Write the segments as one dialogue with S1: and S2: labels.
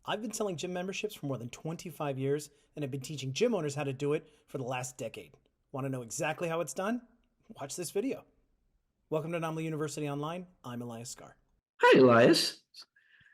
S1: I've been selling gym memberships for more than 25 years and have been teaching gym owners how to do it for the last decade. Want to know exactly how it's done? Watch this video. Welcome to Naamly University Online. I'm Elias Scar.
S2: Hi, Elias.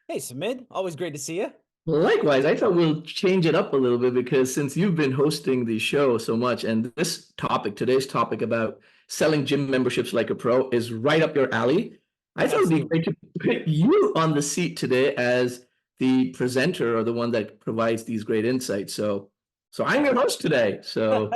S1: Hey, Samid. Always great to see you.
S2: Likewise, I thought we'll change it up a little bit because since you've been hosting the show so much, and this topic, today's topic about selling gym memberships like a pro is right up your alley, I thought it'd be
S1: Absolutely.
S2: great to put you on the seat today as the presenter or the one that provides these great insights. So I'm your host today. So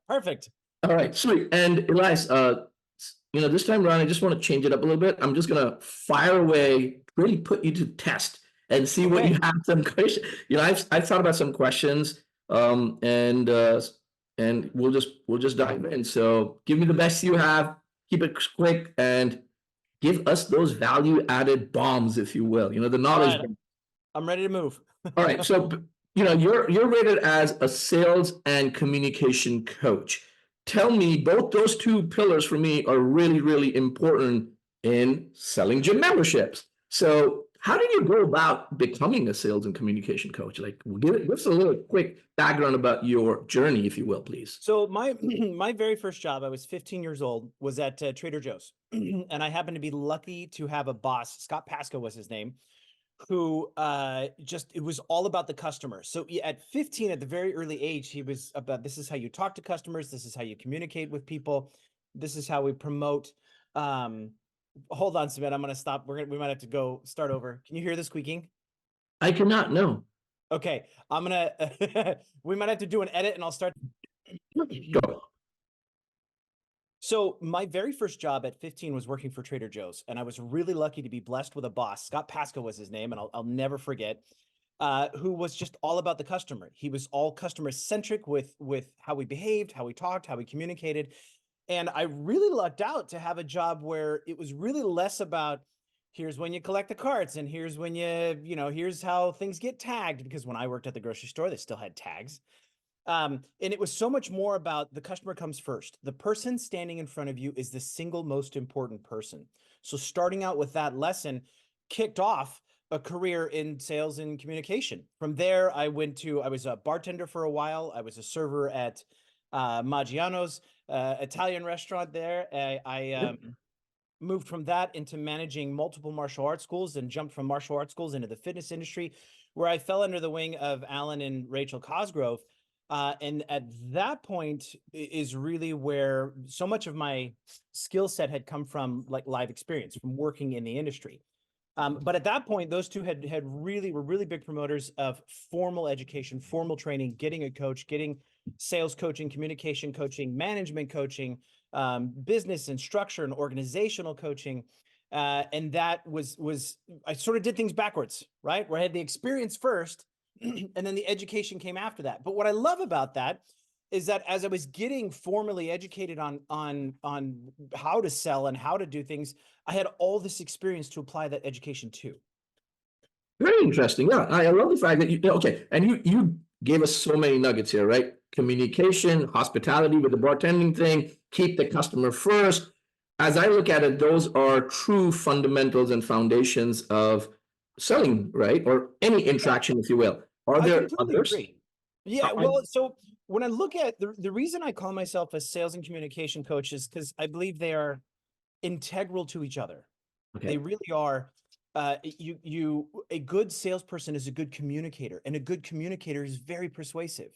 S1: Perfect.
S2: all right, sweet. And Elias, this time around, I just want to change it up a little bit. I'm just gonna fire away, really put you to test and see what you
S1: Okay.
S2: have. Some questions. I've thought about some questions, and we'll just dive in. So give me the best you have. Keep it quick and give us those value added bombs, if you will. The
S1: All
S2: knowledge.
S1: right. I'm ready to move.
S2: All right. So, you're rated as a sales and communication coach. Tell me, both those two pillars for me are really, really important in selling gym memberships. So, how did you go about becoming a sales and communication coach? Like, give us a little quick background about your journey, if you will, please.
S1: So my my very first job, I was 15 years old, was at Trader Joe's, and I happened to be lucky to have a boss. Scott Pasco was his name, who just it was all about the customer. So at 15, at the very early age, he was about this is how you talk to customers, this is how you communicate with people, this is how we promote. Um, Hold on, Samantha, I'm gonna stop. We might have to go start over. Can you hear the squeaking?
S2: I cannot know.
S1: Okay, I'm gonna we might have to do an edit and I'll start.
S2: Go.
S1: So my very first job at 15 was working for Trader Joe's, and I was really lucky to be blessed with a boss. Scott Pasco was his name, and I'll never forget. Who was just all about the customer. He was all customer centric with how we behaved, how we talked, how we communicated, and I really lucked out to have a job where it was really less about here's when you collect the carts and here's when here's how things get tagged, because when I worked at the grocery store, they still had tags. And it was so much more about the customer comes first. The person standing in front of you is the single most important person. So starting out with that lesson kicked off a career in sales and communication. From there, I was a bartender for a while. I was a server at Maggiano's Italian restaurant there. I moved from that into managing multiple martial arts schools and jumped from martial arts schools into the fitness industry, where I fell under the wing of Alan and Rachel Cosgrove. And at that point is really where so much of my skill set had come from, like live experience from working in the industry. But at that point, those two were really big promoters of formal education, formal training, getting a coach, getting sales coaching, communication coaching, management coaching, business and structure and organizational coaching. And that was I sort of did things backwards, right? Where I had the experience first, and then the education came after that. But what I love about that is that as I was getting formally educated on how to sell and how to do things, I had all this experience to apply that education to.
S2: Very interesting. Yeah, I love the fact that okay, and you gave us so many nuggets here, right? Communication, hospitality with the bartending thing, keep the customer first. As I look at it, those are true fundamentals and foundations of selling, right? Or any
S1: Yeah,
S2: interaction, if you will. Are
S1: I
S2: there
S1: completely
S2: others?
S1: agree. Yeah,
S2: I,
S1: well, so when I look at the reason I call myself a sales and communication coach is because I believe they are integral to each other. They
S2: okay.
S1: really are. A good salesperson is a good communicator, and a good communicator is very persuasive.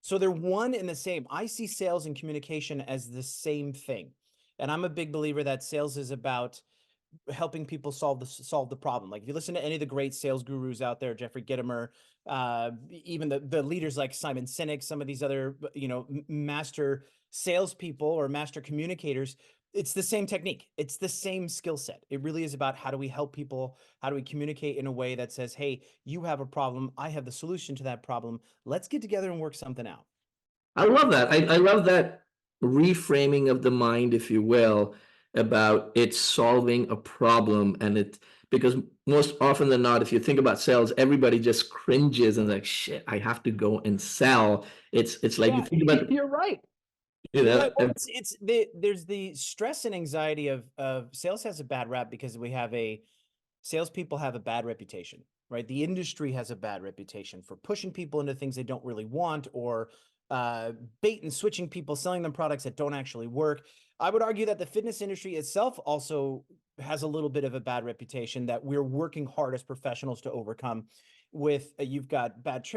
S1: So they're one and the same. I see sales and communication as the same thing. And I'm a big believer that sales is about helping people solve the problem. Like if you listen to any of the great sales gurus out there, Jeffrey Gitomer, even the leaders like Simon Sinek, some of these other master salespeople or master communicators, it's the same technique. It's the same skill set. It really is about how do we help people? How do we communicate in a way that says, "Hey, you have a problem. I have the solution to that problem. Let's get together and work something out."
S2: I love that. I love that reframing of the mind, if you will, about it solving a problem. And it, because most often than not, if you think about sales, everybody just cringes and like, shit, I have to go and sell. It's like you
S1: Yeah,
S2: think about,
S1: you're right.
S2: you
S1: You're
S2: know,
S1: right. Well, there's the stress and anxiety of sales has a bad rap because salespeople have a bad reputation. right? The industry has a bad reputation for pushing people into things they don't really want, or bait and switching people, selling them products that don't actually work. I would argue that the fitness industry itself also has a little bit of a bad reputation that we're working hard as professionals to overcome. With you've got bad,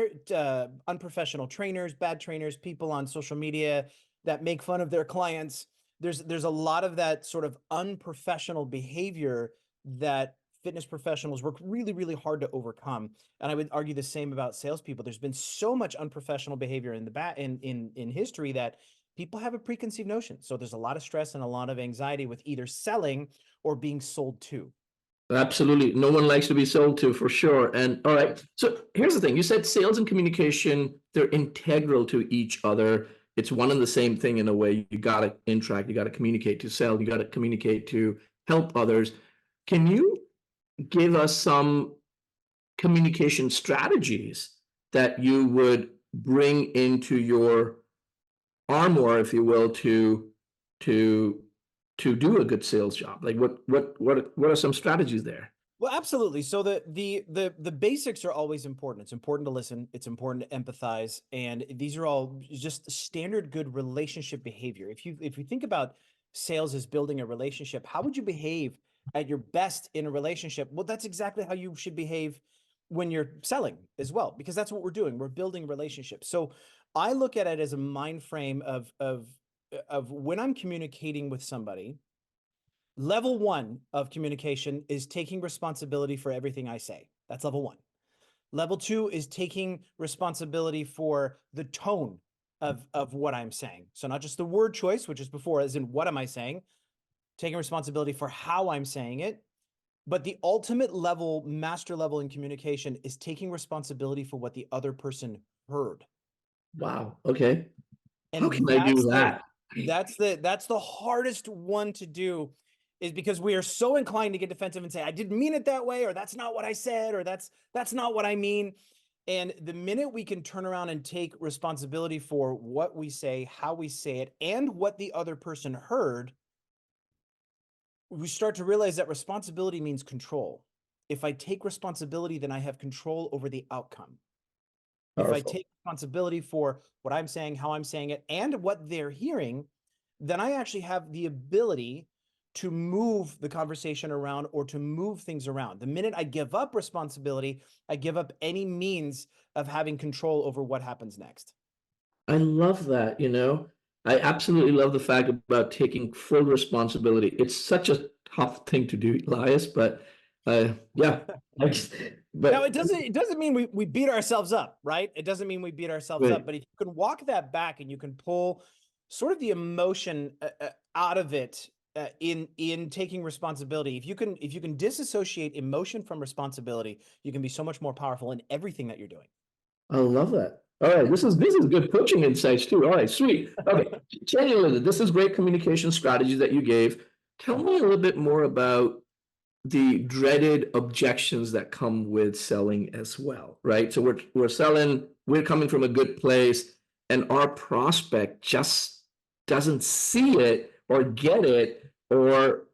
S1: unprofessional trainers, bad trainers, people on social media that make fun of their clients. There's a lot of that sort of unprofessional behavior that fitness professionals work really, really hard to overcome. And I would argue the same about salespeople. There's been so much unprofessional behavior in the in history that people have a preconceived notion. So there's a lot of stress and a lot of anxiety with either selling or being sold to.
S2: Absolutely. No one likes to be sold to, for sure. And all right. So here's the thing. You said sales and communication, they're integral to each other. It's one and the same thing in a way. You got to interact, you got to communicate to sell, you got to communicate to help others. Can you give us some communication strategies that you would bring into your armor, if you will, to do a good sales job? Like what are some strategies there?
S1: Well, absolutely. So the basics are always important. It's important to listen. It's important to empathize, and these are all just standard good relationship behavior. If you think about sales as building a relationship, how would you behave at your best in a relationship? Well, that's exactly how you should behave when you're selling as well, because that's what we're doing. We're building relationships. So I look at it as a mind frame of when I'm communicating with somebody. Level one of communication is taking responsibility for everything I say. That's level one. Level two is taking responsibility for the tone of what I'm saying. So not just the word choice, which is before, as in what am I saying, taking responsibility for how I'm saying it. But the ultimate level, master level in communication is taking responsibility for what the other person heard.
S2: Wow. Okay. How
S1: And
S2: can I do that?
S1: that's the hardest one to do, is because we are so inclined to get defensive and say, I didn't mean it that way, or that's not what I said, or that's not what I mean. And the minute we can turn around and take responsibility for what we say, how we say it, and what the other person heard, we start to realize that responsibility means control. If I take responsibility, then I have control over the outcome. If I
S2: Powerful.
S1: take responsibility for what I'm saying, how I'm saying it, and what they're hearing, then I actually have the ability to move the conversation around or to move things around. The minute I give up responsibility, I give up any means of having control over what happens next.
S2: I love that, you know. I absolutely love the fact about taking full responsibility. It's such a tough thing to do, Elias, but yeah. I just-
S1: Now,
S2: but
S1: it doesn't mean we beat ourselves up, right? It doesn't mean we beat ourselves up,
S2: wait,
S1: but if you can walk that back and you can pull sort of the emotion out of it in taking responsibility, if you can disassociate emotion from responsibility, you can be so much more powerful in everything that you're doing.
S2: I love that. All right, this is good coaching insights too. All right, sweet. Okay, genuinely, this is great communication strategies that you gave. Tell me a little bit more about the dreaded objections that come with selling as well, right? So we're selling, we're coming from a good place, and our prospect just doesn't see it or get it, or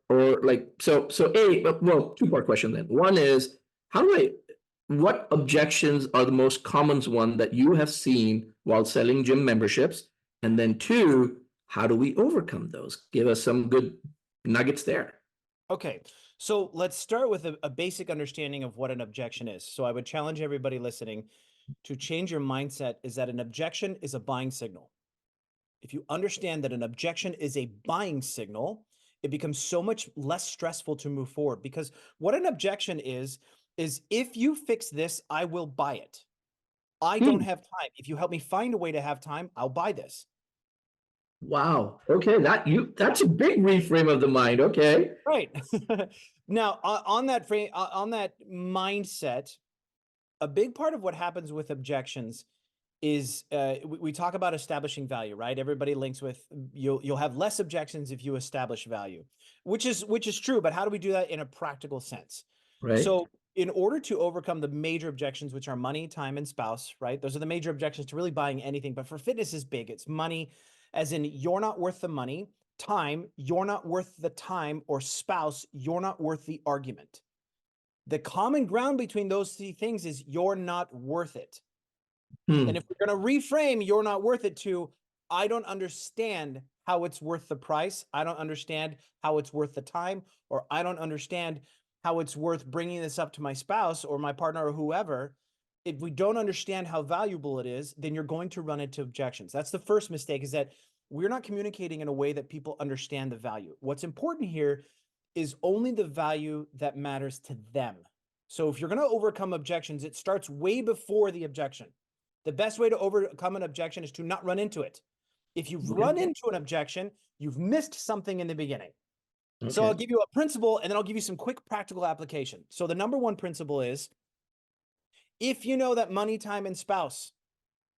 S2: like so well, two-part question then. One is, how do I what objections are the most common one that you have seen while selling gym memberships? And then two, how do we overcome those? Give us some good nuggets there.
S1: Okay, so let's start with a basic understanding of what an objection is. So I would challenge everybody listening to change your mindset, is that an objection is a buying signal. If you understand that an objection is a buying signal, it becomes so much less stressful to move forward, because what an objection is if you fix this, I will buy it. I don't
S2: Hmm.
S1: have time. If you help me find a way to have time, I'll buy this.
S2: Wow. Okay, that's a big reframe of the mind. Okay.
S1: Right. Now, on that frame, on that mindset, a big part of what happens with objections is we talk about establishing value, right? Everybody links with you'll have less objections if you establish value, which is true. But how do we do that in a practical sense?
S2: Right.
S1: So, in order to overcome the major objections, which are money, time, and spouse, right? Those are the major objections to really buying anything. But for fitness is big. It's money, as in you're not worth the money. Time, you're not worth the time, or spouse, you're not worth the argument. The common ground between those three things is you're not worth it. And if we're going to reframe you're not worth it to, I don't understand how it's worth the price. I don't understand how it's worth the time, or I don't understand how it's worth bringing this up to my spouse or my partner or whoever. If we don't understand how valuable it is, then you're going to run into objections. That's the first mistake, is that we're not communicating in a way that people understand the value. What's important here is only the value that matters to them. So if you're going to overcome objections, it starts way before the objection. The best way to overcome an objection is to not run into it. If you've run into an objection, you've missed something in the beginning. So I'll give you a principle and then I'll give you some quick practical application. So the number one principle is, if you know that money, time, and spouse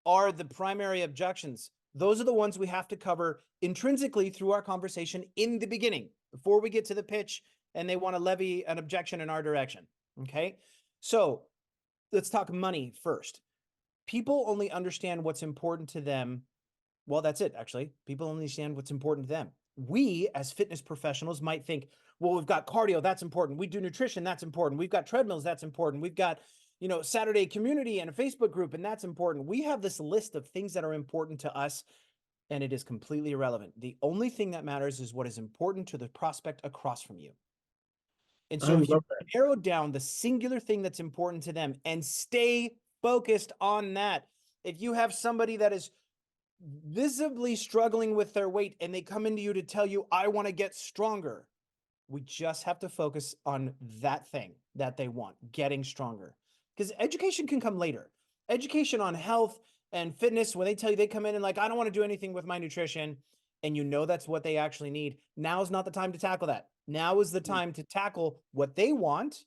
S1: are the primary objections, those are the ones we have to cover intrinsically through our conversation in the beginning, before we get to the pitch and they want to levy an objection in our direction. Okay. So let's talk money first. People only understand what's important to them. Well, that's it, actually. People only understand what's important to them. We, as fitness professionals, might think, well, we've got cardio, that's important. We do nutrition, that's important. We've got treadmills, that's important. We've got, Saturday community and a Facebook group, and that's important. We have this list of things that are important to us, and it is completely irrelevant. The only thing that matters is what is important to the prospect across from you. And so if you narrow down the singular thing that's important to them and stay focused on that, if you have somebody that is visibly struggling with their weight and they come into you to tell you, I want to get stronger, we just have to focus on that thing that they want, getting stronger. Because education can come later. Education on health and fitness, when they tell you, they come in and like, I don't want to do anything with my nutrition, and that's what they actually need, now is not the time to tackle that. Now is the time to tackle what they want.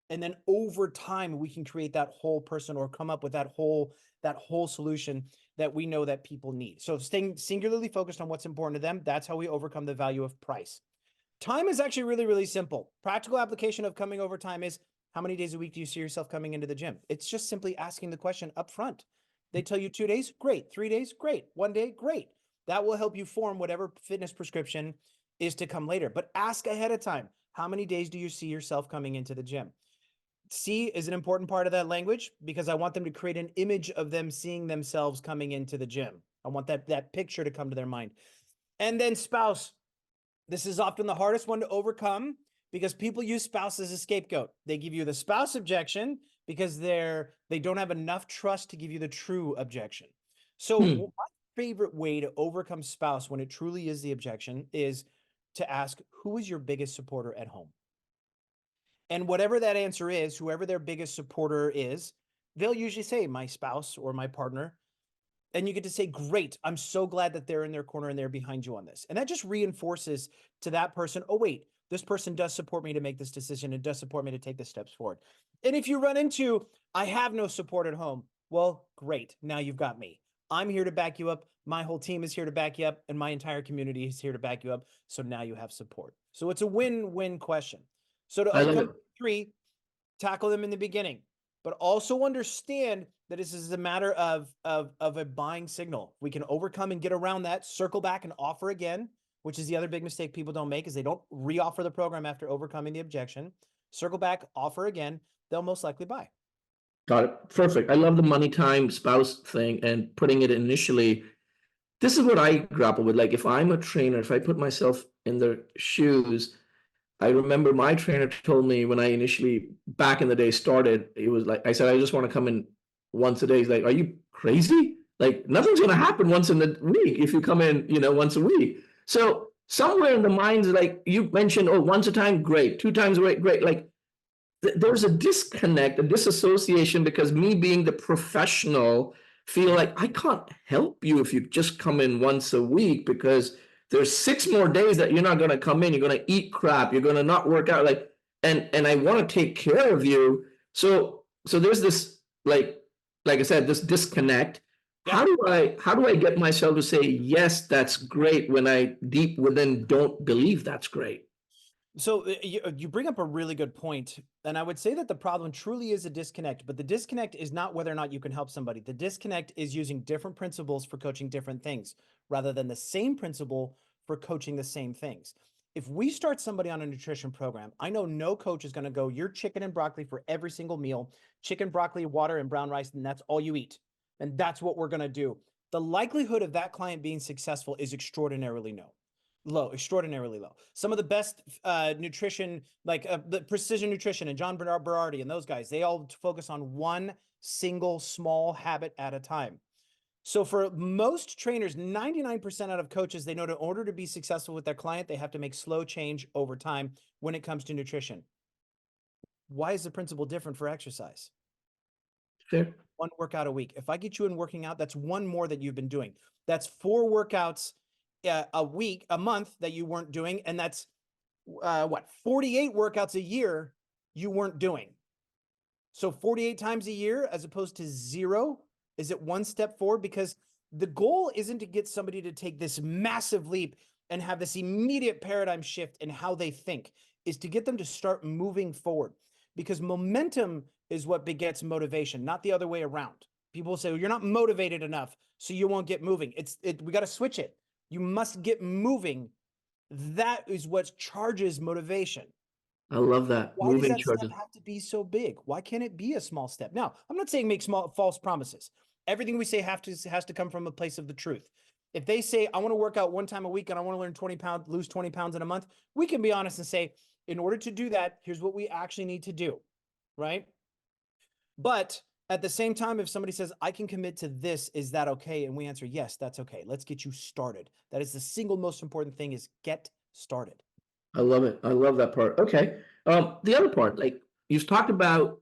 S1: And then over time, we can create that whole person or come up with that whole solution that we know that people need. So staying singularly focused on what's important to them, that's how we overcome the value of price. Time is actually really, really simple. Practical application of coming over time is, how many days a week do you see yourself coming into the gym? It's just simply asking the question up front. They tell you 2 days, great. 3 days, great. 1 day, great. That will help you form whatever fitness prescription is to come later. But ask ahead of time, how many days do you see yourself coming into the gym? See is an important part of that language, because I want them to create an image of them seeing themselves coming into the gym. I want that picture to come to their mind. And then spouse. This is often the hardest one to overcome, because people use spouse as a scapegoat. They give you the spouse objection because they don't have enough trust to give you the true objection. So my favorite way to overcome spouse when it truly is the objection is to ask, who is your biggest supporter at home? And whatever that answer is, whoever their biggest supporter is, they'll usually say my spouse or my partner. And you get to say, great, I'm so glad that they're in their corner and they're behind you on this. And that just reinforces to that person, oh, wait, this person does support me to make this decision and does support me to take the steps forward. And if you run into, I have no support at home, well, great, now you've got me. I'm here to back you up. My whole team is here to back you up, and my entire community is here to back you up. So now you have support. So it's a win-win question. So to overcome 3, tackle them in the beginning, but also understand that this is a matter of a buying signal. We can overcome and get around that, circle back and offer again, which is the other big mistake people don't make, is they don't reoffer the program after overcoming the objection. Circle back, offer again, they'll most likely buy.
S2: Got it. Perfect. I love the money, time, spouse thing and putting it initially. This is what I grapple with. Like if I'm a trainer, if I put myself in their shoes, I remember my trainer told me when I initially back in the day started, it was like, I said, I just want to come in once a day. He's like, are you crazy? Like nothing's going to happen once in the week if you come in, once a week. So somewhere in the minds, like you mentioned, oh, once a time, great. 2 times, great, great. Like there's a disconnect, a disassociation, because me being the professional feel like I can't help you if you just come in once a week, because there's 6 more days that you're not going to come in. You're going to eat crap. You're going to not work out. Like, and I want to take care of you. So there's this, like I said, this disconnect.
S1: Yeah.
S2: How do I get myself to say, yes, that's great, when I deep within don't believe that's great?
S1: So you bring up a really good point. And I would say that the problem truly is a disconnect, but the disconnect is not whether or not you can help somebody. The disconnect is using different principles for coaching different things rather than the same principle for coaching the same things. If we start somebody on a nutrition program, I know no coach is going to go, you're chicken and broccoli for every single meal, chicken, broccoli, water, and brown rice, and that's all you eat. And that's what we're going to do. The likelihood of that client being successful is extraordinarily extraordinarily low. Some of the best nutrition, like the Precision Nutrition and John Berardi and those guys, they all focus on one single small habit at a time. So for most trainers, 99% out of coaches, they know in order to be successful with their client, they have to make slow change over time when it comes to nutrition. Why is the principle different for exercise?
S2: Fair.
S1: One workout a week. If I get you in working out, that's one more that you've been doing. That's 4 workouts a month that you weren't doing. And that's 48 workouts a year you weren't doing. So 48 times a year as opposed to 0. Is it one step forward? Because the goal isn't to get somebody to take this massive leap and have this immediate paradigm shift in how they think, is to get them to start moving forward, because momentum is what begets motivation, not the other way around. People say, well, you're not motivated enough, so you won't get moving. We got to switch it. You must get moving. That is what charges motivation.
S2: I love that.
S1: Why does
S2: Moving
S1: that step
S2: charges.
S1: have to be so big? Why can't it be a small step? Now, I'm not saying make small false promises. Everything we say has to come from a place of the truth. If they say, I want to work out one time a week and I want to learn 20 pounds, lose 20 pounds in a month, we can be honest and say, in order to do that, here's what we actually need to do, right? But at the same time, if somebody says, I can commit to this, is that okay? And we answer, yes, that's okay. Let's get you started. That is the single most important thing, is get started.
S2: I love it. I love that part. Okay. The other part, like you've talked about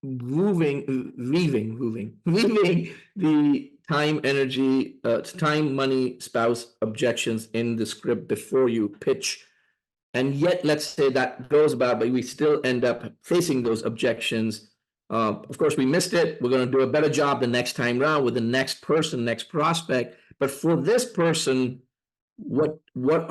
S2: leaving the time, energy, time, money, spouse objections in the script before you pitch. And yet, let's say that goes about, but we still end up facing those objections. Of course, we missed it. We're going to do a better job the next time round with the next person, next prospect. But for this person, what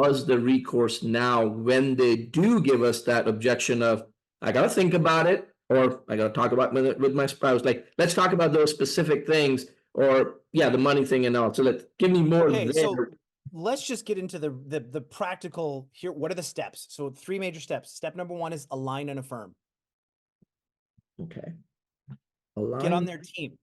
S2: is the recourse now when they do give us that objection of, I got to think about it, or I got to talk about with my spouse? Like, let's talk about those specific things, or the money thing and all. So give me more
S1: Okay,
S2: there.
S1: so let's just get into the practical here. What are the steps? So 3 major steps. Step number 1 is align and affirm.
S2: Okay.
S1: Get on
S2: Align.
S1: their team.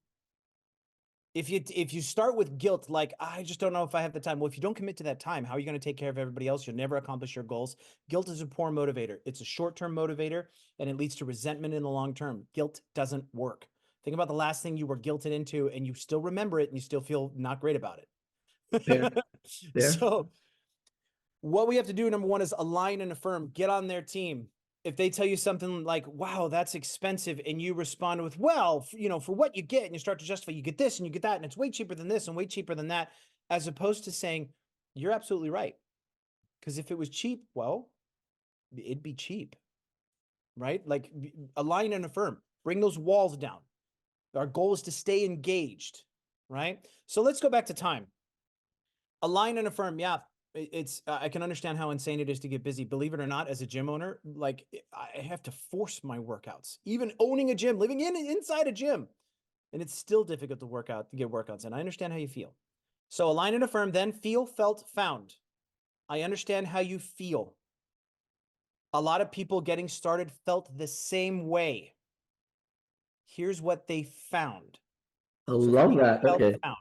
S1: If you start with guilt, like, I just don't know if I have the time. Well, if you don't commit to that time, how are you going to take care of everybody else? You'll never accomplish your goals. Guilt is a poor motivator. It's a short-term motivator, and it leads to resentment in the long term. Guilt doesn't work. Think about the last thing you were guilted into, and you still remember it, and you still feel not great about it.
S2: There.
S1: So what we have to do, number 1, is align and affirm. Get on their team. If they tell you something like, wow, that's expensive, and you respond with, well, for what you get, and you start to justify, you get this and you get that, and it's way cheaper than this and way cheaper than that, as opposed to saying, you're absolutely right. Because if it was cheap, well, it'd be cheap, right? Like, align and affirm, bring those walls down. Our goal is to stay engaged, right? So let's go back to time. Align and affirm. Yeah, it's I can understand how insane it is to get busy. Believe it or not, as a gym owner, like, I have to force my workouts, even owning a gym, living inside a gym, and it's still difficult to get workouts in. I understand how you feel. So align and affirm, then feel, felt, found. I understand how you feel. A lot of people getting started felt the same way. Here's what they found.
S2: I
S1: So
S2: love
S1: feel,
S2: that.
S1: felt,
S2: Okay.
S1: found.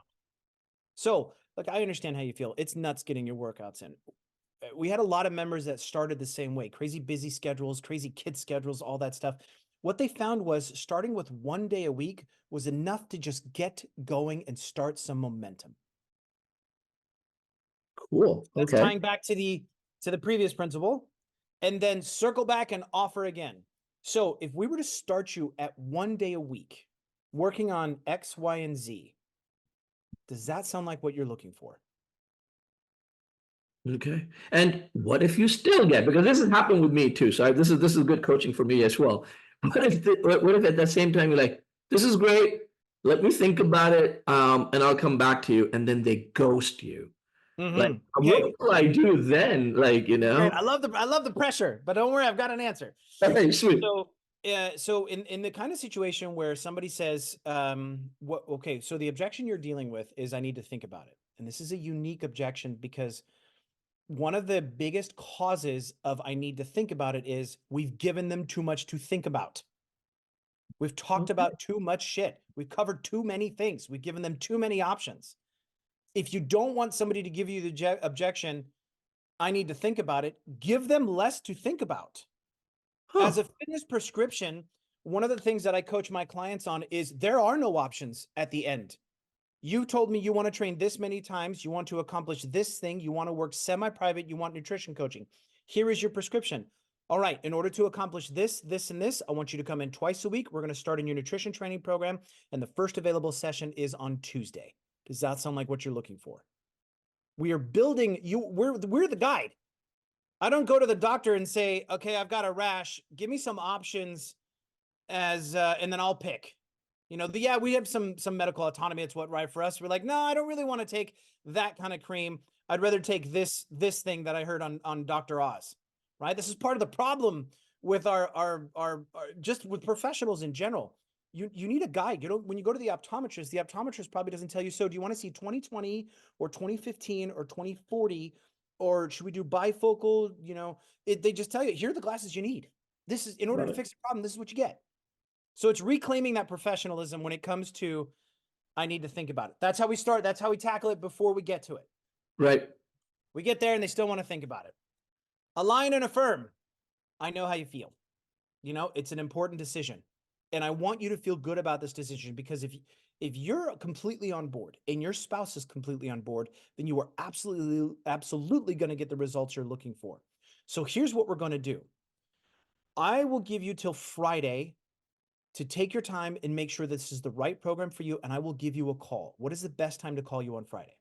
S1: So, look, I understand how you feel. It's nuts getting your workouts in. We had a lot of members that started the same way, crazy busy schedules, crazy kid schedules, all that stuff. What they found was starting with 1 day a week was enough to just get going and start some momentum.
S2: Cool.
S1: That's
S2: Okay.
S1: tying back to the previous principle, and then circle back and offer again. So if we were to start you at 1 day a week, working on X, Y, and Z, does that sound like what you're looking for?
S2: Okay. And what if you still get, because this has happened with me too. So this is good coaching for me as well. What if at that same time you're like, this is great. Let me think about it. And I'll come back to you. And then they ghost you. Like, what
S1: Okay.
S2: will I do then? Like,
S1: Great. I love the pressure, but don't worry, I've got an answer.
S2: Okay, sweet.
S1: So in the kind of situation where somebody says, okay, so the objection you're dealing with is, I need to think about it. And this is a unique objection because one of the biggest causes of I need to think about it is we've given them too much to think about. We've talked about too much shit. We've covered too many things. We've given them too many options. If you don't want somebody to give you the objection, I need to think about it, give them less to think about. As a fitness prescription, one of the things that I coach my clients on is there are no options at the end. You told me you want to train this many times, you want to accomplish this thing, you want to work semi-private, you want nutrition coaching. Here is your prescription. All right, in order to accomplish this, this, and this, I want you to come in twice a week. We're going to start in your nutrition training program, and the first available session is on Tuesday. Does that sound like what you're looking for? We are building you. We're the guide. I don't go to the doctor and say, okay, I've got a rash. Give me some options and then I'll pick. Yeah, we have some medical autonomy. It's what right for us. We're like, no, I don't really want to take that kind of cream. I'd rather take this thing that I heard on Dr. Oz, right? This is part of the problem with our just with professionals in general. You need a guide. When you go to the optometrist probably doesn't tell you, so do you want to see 2020 or 2015 or 2040, or should we do bifocal? They just tell you, here are the glasses you need. This is in order to fix the problem. This is what you get. So it's reclaiming that professionalism when it comes to, I need to think about it. That's how we start. That's how we tackle it before we get to it.
S2: Right.
S1: We get there and they still want to think about it. Align and affirm. I know how you feel. It's an important decision. And I want you to feel good about this decision, because if you're completely on board and your spouse is completely on board, then you are absolutely going to get the results you're looking for. So here's what we're going to do. I will give you till Friday to take your time and make sure this is the right program for you, and I will give you a call. What is the best time to call you on Friday?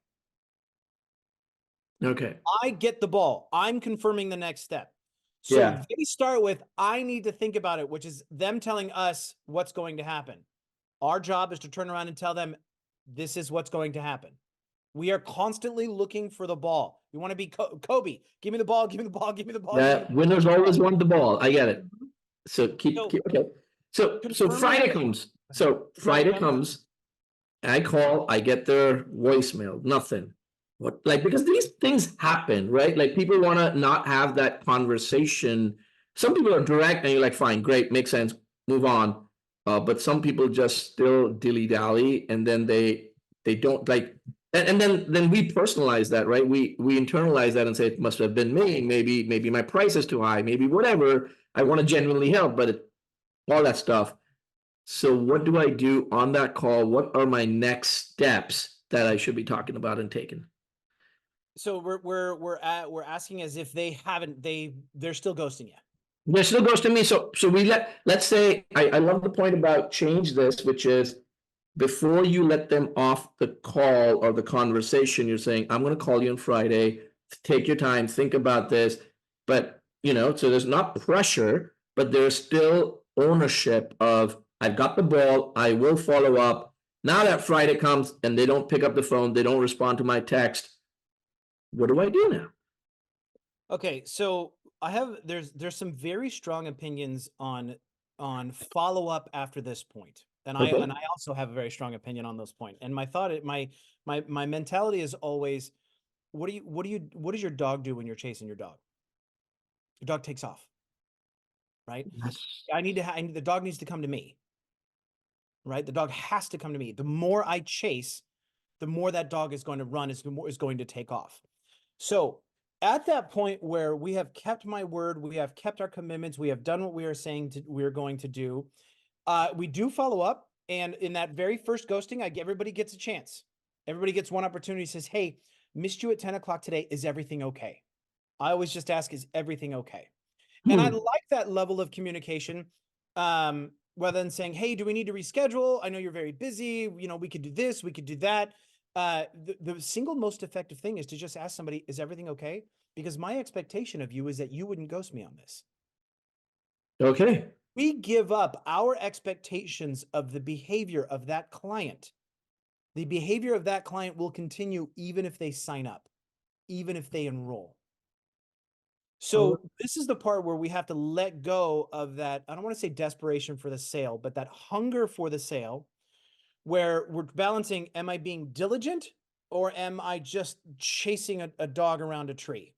S2: Okay.
S1: I get the ball. I'm confirming the next step. So
S2: Yeah.
S1: they start with, I need to think about it, which is them telling us what's going to happen. Our job is to turn around and tell them, this is what's going to happen. We are constantly looking for the ball. You want to be Kobe. Give me the ball, give me the ball, give me the ball.
S2: Yeah, winners always want the ball. I get it. So keep okay. So Friday comes. So Friday comes, and I call, I get their voicemail, nothing. What, like, because these things happen, right? Like, people want to not have that conversation. Some people are direct and you're like, fine, great, makes sense, move on. But some people just still dilly-dally, and then they don't like, and then we personalize that, right? We internalize that and say it must have been me. Maybe my price is too high, maybe whatever. I want to genuinely help, but all that stuff. So what do I do on that call? What are my next steps that I should be talking about and taking?
S1: So we're asking as if they're still ghosting you.
S2: They're still ghosting me. So let's say I love the point about change this, which is before you let them off the call or the conversation, you're saying, I'm going to call you on Friday. Take your time, think about this. But so there's not pressure, but there's still ownership of, I've got the ball, I will follow up. Now that Friday comes and they don't pick up the phone, they don't respond to my text, what do I do now?
S1: Okay, so there's some very strong opinions on follow-up after this point. And I also have a very strong opinion on those point. And my mentality is always, what does your dog do when you're chasing your dog? Your dog takes off, right? The dog needs to come to me, right? The dog has to come to me. The more I chase, the more that dog is going to run, is going to take off. So at that point where we have kept my word, we have kept our commitments, we have done what we are saying we're going to do, we do follow up. And in that very first ghosting, everybody gets a chance. Everybody gets one opportunity, says, hey, missed you at 10 o'clock today. Is everything okay? I always just ask, is everything okay? And I like that level of communication, rather than saying, hey, do we need to reschedule? I know you're very busy. We could do this, we could do that. The single most effective thing is to just ask somebody, is everything okay? Because my expectation of you is that you wouldn't ghost me on this.
S2: Okay.
S1: We give up our expectations of the behavior of that client. The behavior of that client will continue even if they sign up, even if they enroll. So this is the part where we have to let go of that. I don't want to say desperation for the sale, but that hunger for the sale, where we're balancing, am I being diligent or am I just chasing a dog around a tree?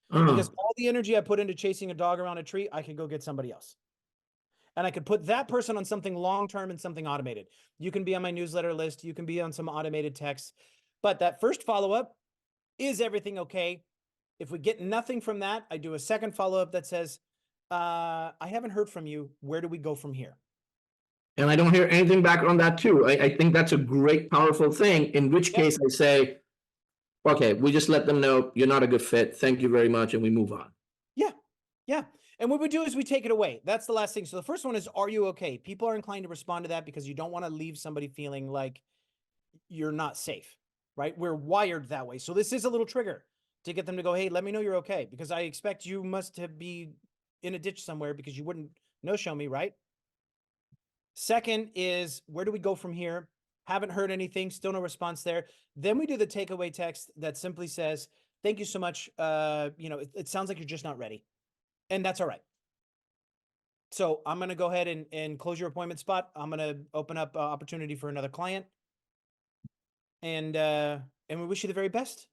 S1: because
S2: Oh,
S1: all the energy I put into chasing a dog around a tree, I could go get somebody else. And I could put that person on something long-term and something automated. You can be on my newsletter list. You can be on some automated text. But that first follow-up, is everything okay? If we get nothing from that, I do a second follow-up that says, I haven't heard from you. Where do we go from here?
S2: and I don't hear anything back on that too. I think that's a great, powerful thing, in which
S1: Yep.
S2: case I say, okay, we just let them know you're not a good fit. Thank you very much. And we move on.
S1: Yeah. Yeah. And what we do is we take it away. That's the last thing. So the first one is, are you okay? People are inclined to respond to that because you don't want to leave somebody feeling like you're not safe, right? We're wired that way. So this is a little trigger to get them to go, hey, let me know you're okay, because I expect you must have be in a ditch somewhere because you wouldn't no show me, right? Second is, where do we go from here? Haven't heard anything, still no response there. Then we do the takeaway text that simply says, thank you so much. It sounds like you're just not ready. And that's all right. So I'm going to go ahead and close your appointment spot. I'm going to open up opportunity for another client. And we wish you the very best.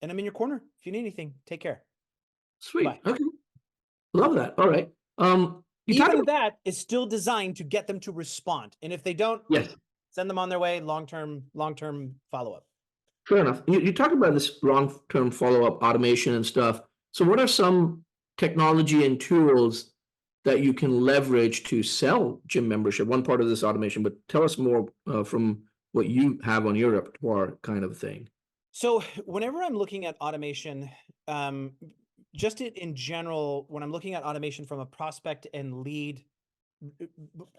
S1: And I'm in your corner. If you need anything, take care.
S2: Sweet.
S1: Bye.
S2: Okay. Love that. All right. You talk
S1: Even
S2: about,
S1: that is still designed to get them to respond. And if they don't,
S2: yes,
S1: send them on their way, long-term follow-up.
S2: fair enough. You talk about this long-term follow-up automation and stuff. So what are some technology and tools that you can leverage to sell gym membership? One part of this automation, but tell us more from what you have on your repertoire kind of thing.
S1: So whenever I'm looking at automation, just in general, when I'm looking at automation from a prospect and lead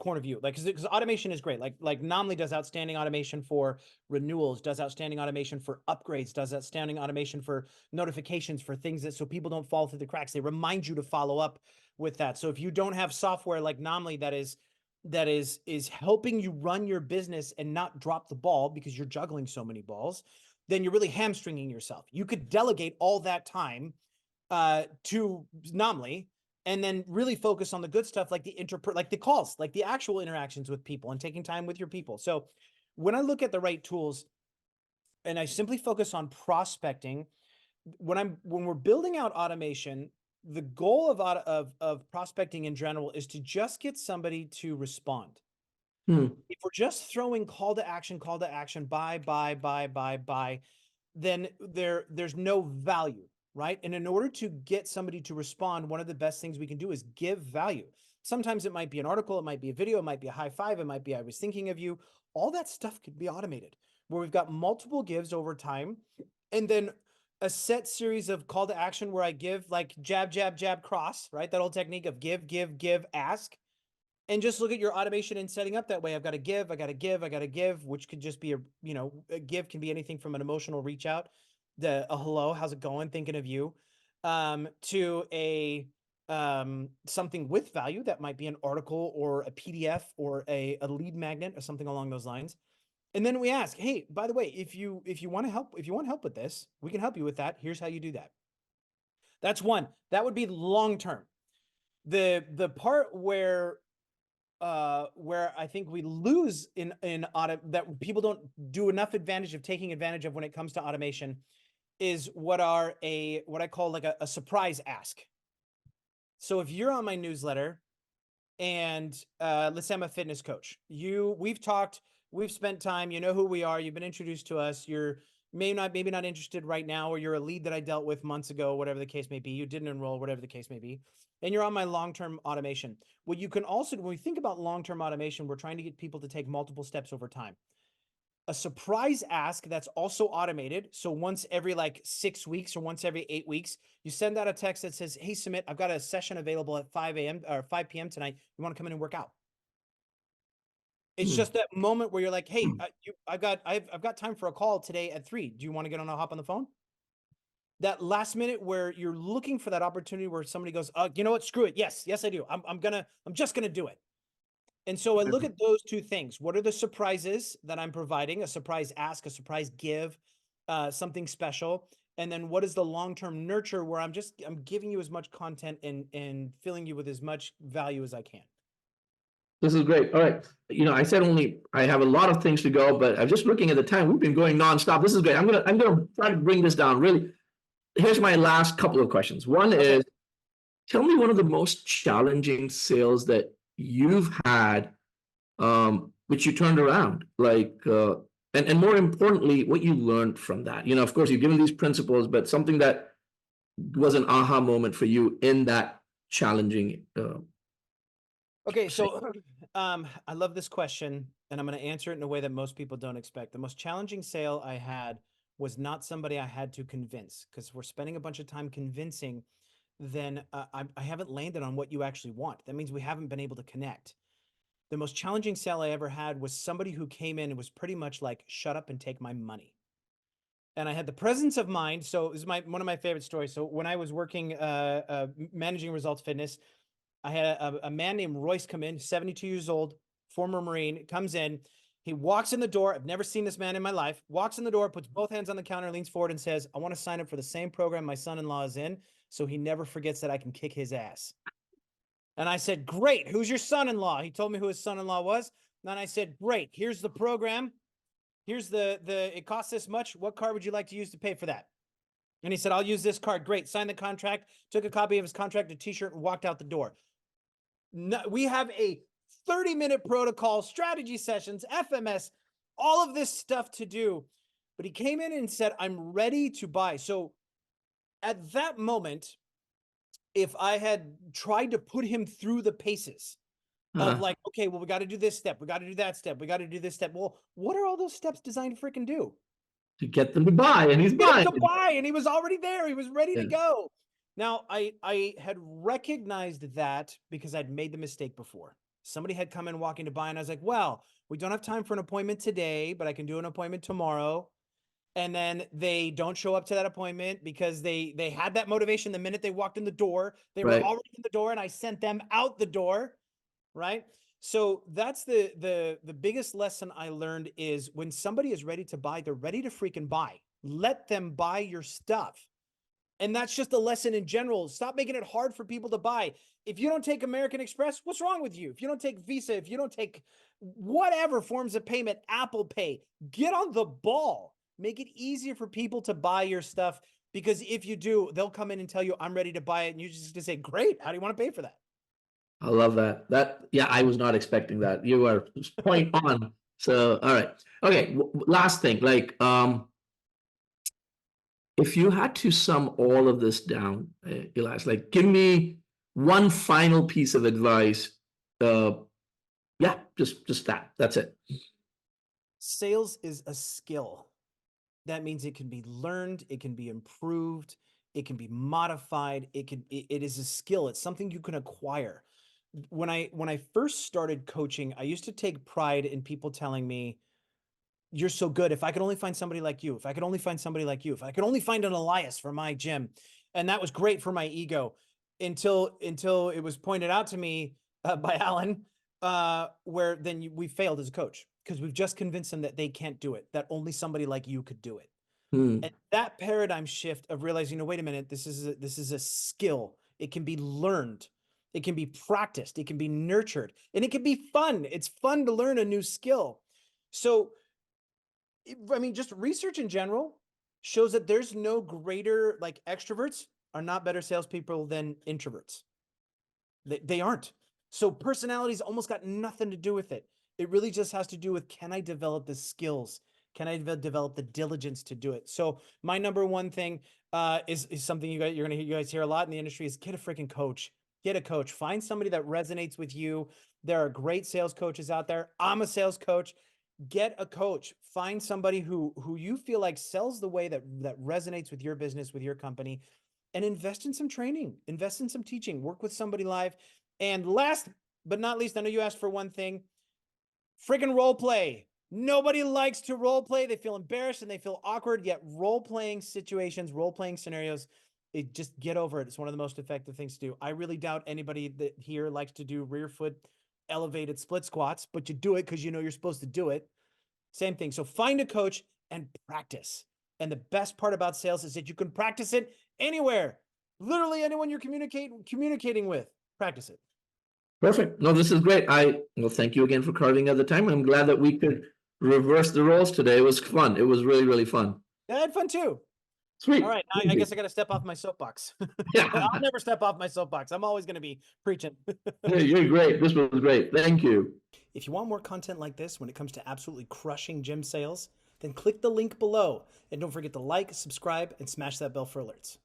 S1: point of view, like, because automation is great. Like Naamly does outstanding automation for renewals, does outstanding automation for upgrades, does outstanding automation for notifications, for things that so people don't fall through the cracks. They remind you to follow up with that. So if you don't have software like Naamly that is helping you run your business and not drop the ball because you're juggling so many balls, then you're really hamstringing yourself. You could delegate all that time to Naamly and then really focus on the good stuff, like like the calls, like the actual interactions with people and taking time with your people. So when I look at the right tools and I simply focus on prospecting, when we're building out automation, the goal of prospecting in general is to just get somebody to respond.
S2: Hmm.
S1: If we're just throwing call to action, buy, then there's no value, right? And in order to get somebody to respond, one of the best things we can do is give value. Sometimes it might be an article, it might be a video, it might be a high five, it might be I was thinking of you. All that stuff could be automated, where we've got multiple gives over time, and then a set series of call to action where I give, like jab, jab, jab, cross, right? That old technique of give, ask. And just look at your automation and setting up that way. I've got to give, I got to give, I got to give, which could just be a give can be anything from an emotional reach out, a hello, how's it going, thinking of you, to a something with value that might be an article or a PDF or a lead magnet or something along those lines. And then we ask, hey, by the way, if you want help with this, we can help you with that. Here's how you do that. That's one. That would be long term. The part where I think we lose in that people don't do enough advantage of taking advantage of when it comes to automation is what I call like a surprise ask. So if you're on my newsletter and let's say I'm a fitness coach, we've talked, we've spent time, you know who we are, you've been introduced to us, you're maybe not interested right now, or you're a lead that I dealt with months ago, whatever the case may be, you didn't enroll, whatever the case may be, and you're on my long-term automation. What you can also, when we think about long-term automation, we're trying to get people to take multiple steps over time. A surprise ask that's also automated. So once every like 6 weeks or once every 8 weeks, you send out a text that says, hey, Sumit, I've got a session available at 5 a.m. or 5 p.m. tonight. You want to come in and work out? It's
S2: Hmm.
S1: just that moment where you're like, hey, I've got time for a call today at 3. Do you want to get on a hop on the phone? That last minute where you're looking for that opportunity where somebody goes, you know what? Screw it. Yes, I do. I'm just gonna do it. And so I look at those two things. What are the surprises that I'm providing? A surprise ask, a surprise give, something special. And then what is the long-term nurture where I'm giving you as much content and filling you with as much value as I can.
S2: This is great. All right. I said I have a lot of things to go, but I'm just looking at the time. We've been going nonstop. This is great. I'm gonna try to bring this down really. here's my last couple of questions. One
S1: Okay.
S2: is, tell me one of the most challenging sales that you've had, which you turned around, like, and more importantly, what you learned from that. Of course, you've given these principles, but something that was an aha moment for you in that challenging,
S1: Okay, so I love this question, and I'm going to answer it in a way that most people don't expect. The most challenging sale I had was not somebody I had to convince, because we're spending a bunch of time convincing, then I haven't landed on what you actually want. That means we haven't been able to connect. The most challenging sale I ever had was somebody who came in and was pretty much like, shut up and take my money. And I had the presence of mind. So this is one of my favorite stories. So when I was working, managing Results Fitness, I had a man named Royce come in, 72 years old, former Marine, comes in. He walks in the door. I've never seen this man in my life. Walks in the door, puts both hands on the counter, leans forward and says, I want to sign up for the same program my son-in-law is in, so he never forgets that I can kick his ass. And I said, great. Who's your son-in-law? He told me who his son-in-law was. And I said, great. Here's the program. Here's it costs this much. What card would you like to use to pay for that? And he said, I'll use this card. Great. Signed the contract, took a copy of his contract, a t-shirt, and walked out the door. No, we have a 30-minute protocol, strategy sessions, FMS, all of this stuff to do. But he came in and said, I'm ready to buy. So at that moment, if I had tried to put him through the paces of like, okay, well, we got to do this step, we got to do that step, we got to do this step. Well, what are all those steps designed to freaking do?
S2: to get them to buy, and he's
S1: Get him
S2: buying.
S1: to buy, and he was already there. He was ready
S2: Yeah.
S1: to go. Now, I had recognized that because I'd made the mistake before. Somebody had come in walking to buy, and I was like, well, we don't have time for an appointment today, but I can do an appointment tomorrow. And then they don't show up to that appointment because they had that motivation the minute they walked in the door. They were
S2: Right.
S1: already in the door, and I sent them out the door, right? So that's the biggest lesson I learned is when somebody is ready to buy, they're ready to freaking buy. Let them buy your stuff. And that's just a lesson in general. Stop making it hard for people to buy. If you don't take American Express, what's wrong with you? If you don't take Visa, if you don't take whatever forms of payment, Apple Pay, get on the ball. Make it easier for people to buy your stuff, because if you do, they'll come in and tell you, I'm ready to buy it. And you're just going to say, great. How do you want to pay for that?
S2: I love that. Yeah, I was not expecting that. You are point on. So, all right. Okay, last thing, like, if you had to sum all of this down, Elias, like, give me one final piece of advice. Yeah, just that. That's it.
S1: Sales is a skill. That means it can be learned, it can be improved, it can be modified, it is a skill. It's something you can acquire. When I first started coaching, I used to take pride in people telling me, you're so good. If I could only find somebody like you, if I could only find somebody like you, if I could only find an Elias for my gym. And that was great for my ego until it was pointed out to me by Alan, where then we failed as a coach because we've just convinced them that they can't do it, that only somebody like you could do it.
S2: Hmm.
S1: And that paradigm shift of realizing, no, wait a minute, this is a skill. It can be learned. It can be practiced. It can be nurtured, and it can be fun. It's fun to learn a new skill. So, I mean, just research in general shows that there's no greater, like, extroverts are not better salespeople than introverts. They aren't. So personality's almost got nothing to do with it. It really just has to do with, can I develop the skills? Can I develop the diligence to do it? So my number one thing is something you guys hear a lot in the industry is get a freaking coach. Get a coach. Find somebody that resonates with you. There are great sales coaches out there. I'm a sales coach. Get a coach. Find somebody who you feel like sells the way that resonates with your business, with your company, and invest in some training, invest in some teaching, work with somebody live. And last but not least, I know you asked for one thing, freaking role play. Nobody likes to role play. They feel embarrassed and they feel awkward, yet role playing situations, role playing scenarios, it just get over it. It's one of the most effective things to do. I really doubt anybody that here likes to do rear foot elevated split squats, but you do it because you know you're supposed to do it. Same thing. So find a coach and practice. And the best part about sales is that you can practice it anywhere. Literally anyone you're communicating with, practice it.
S2: Perfect. No, this is great. Well, thank you again for carving out the time. I'm glad that we could reverse the roles today. It was fun. It was really, really fun.
S1: I had fun too.
S2: Sweet.
S1: All right,
S2: Thank
S1: I
S2: you.
S1: guess I got to step off my soapbox.
S2: Yeah,
S1: I'll never step off my soapbox. I'm always going to be preaching.
S2: you're great. This was great. Thank you.
S1: If you want more content like this when it comes to absolutely crushing gym sales, then click the link below. And don't forget to like, subscribe, and smash that bell for alerts.